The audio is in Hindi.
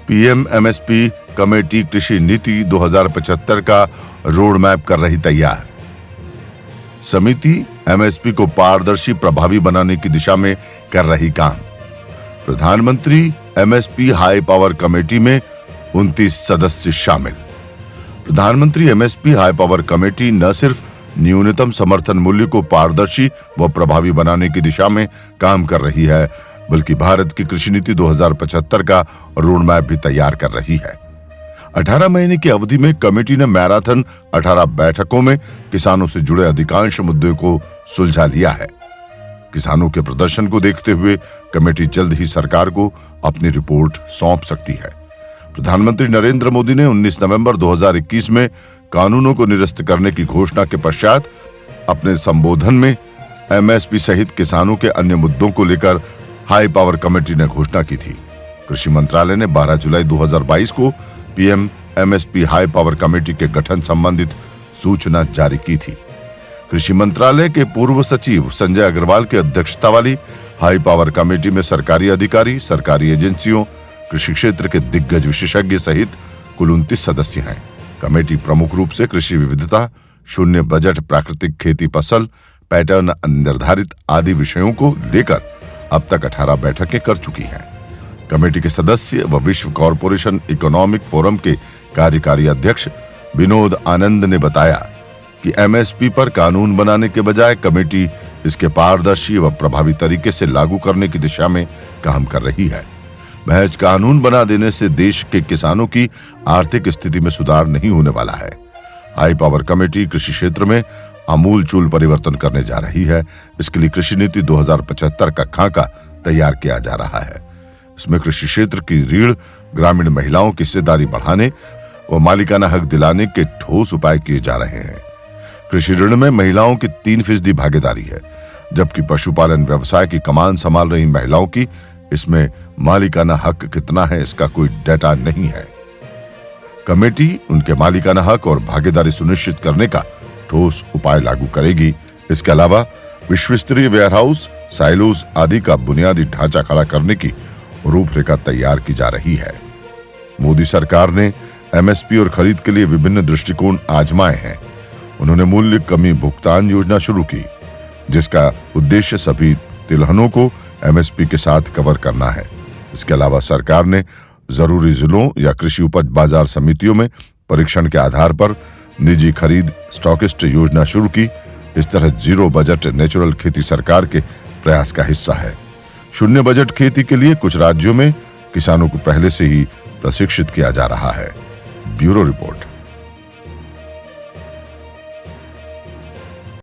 पीएम एमएसपी कमेटी कृषि नीति 2075 का रोड मैप कर रही तैयार। समिति एमएसपी को पारदर्शी प्रभावी बनाने की दिशा में कर रही काम। प्रधानमंत्री एमएसपी हाई पावर कमेटी में 29 सदस्य शामिल। प्रधानमंत्री एमएसपी हाई पावर कमेटी न सिर्फ न्यूनतम समर्थन मूल्य को पारदर्शी व प्रभावी बनाने की दिशा में काम कर रही है, बल्कि भारत की कृषि नीति 2075 का रोड मैप भी तैयार कर रही है। 18 महीने की अवधि में कमेटी ने मैराथन 18 बैठकों में किसानों से जुड़े अधिकांश मुद्दों को सुलझा लिया है। किसानों के प्रदर्शन को देखते हुए कमेटी जल्द ही सरकार को अपनी रिपोर्ट सौंप सकती है। प्रधानमंत्री नरेंद्र मोदी ने 19 नवंबर 2021 में कानूनों को निरस्त करने की घोषणा के पश्चात अपने संबोधन में एमएसपी सहित किसानों के अन्य मुद्दों को लेकर हाई पावर कमेटी ने घोषणा की थी। कृषि मंत्रालय ने 12 जुलाई 2022 को PM MSP high power committee के गठन संबंधित सूचना जारी की थी। कृषि मंत्रालय के पूर्व सचिव संजय अग्रवाल की अध्यक्षता वाली हाई पावर कमेटी में सरकारी अधिकारी, सरकारी एजेंसियों, कृषि क्षेत्र के दिग्गज विशेषज्ञ सहित कुल 29 सदस्य हैं। कमेटी प्रमुख रूप से कृषि विविधता, शून्य बजट, प्राकृतिक खेती, फसल पैटर्न निर्धारित आदि विषयों को लेकर अब तक 18 बैठकें कर चुकी है। कमेटी के सदस्य व विश्व कॉरपोरेशन इकोनॉमिक फोरम के कार्यकारी अध्यक्ष विनोद आनंद ने बताया कि एमएसपी पर कानून बनाने के बजाय कमेटी इसके पारदर्शी व प्रभावी तरीके से लागू करने की दिशा में काम कर रही है। महज कानून बना देने से देश के किसानों की आर्थिक स्थिति में सुधार नहीं होने वाला है। हाई पावर कमेटी कृषि क्षेत्र में आमूलचूल परिवर्तन करने जा रही है। इसके लिए कृषि नीति 2075 का खाका तैयार किया जा रहा है। इसमें कृषि क्षेत्र की रीढ़ ग्रामीण महिलाओं की हिस्सेदारी बढ़ाने व मालिकाना हक दिलाने के ठोस उपाय किए जा रहे हैं। कृषि ऋण में महिलाओं की 3% भागीदारी है, जबकि पशुपालन व्यवसाय की कमान संभाल रही महिलाओं की इसमें मालिकाना हक कितना है इसका कोई डाटा नहीं है। कमेटी उनके मालिकाना हक और भागीदारी सुनिश्चित करने का ठोस उपाय लागू करेगी। इसके अलावा विश्व स्तरीय वेयरहाउस, साइलोस आदि का बुनियादी ढांचा खड़ा करने की रूपरेखा तैयार की जा रही है। मोदी सरकार ने एमएसपी और खरीद के लिए विभिन्न दृष्टिकोण आजमाए हैं। उन्होंने मूल्य कमी भुगतान योजना शुरू की, जिसका उद्देश्य सभी तिलहनों को एमएसपी के साथ कवर करना है। इसके अलावा सरकार ने जरूरी जिलों या कृषि उपज बाजार समितियों में परीक्षण के आधार पर निजी खरीद स्टॉकिस्ट योजना शुरू की। इस तरह जीरो बजट नेचुरल खेती सरकार के प्रयास का हिस्सा है। शून्य बजट खेती के लिए कुछ राज्यों में किसानों को पहले से ही प्रशिक्षित किया जा रहा है। Bureau report.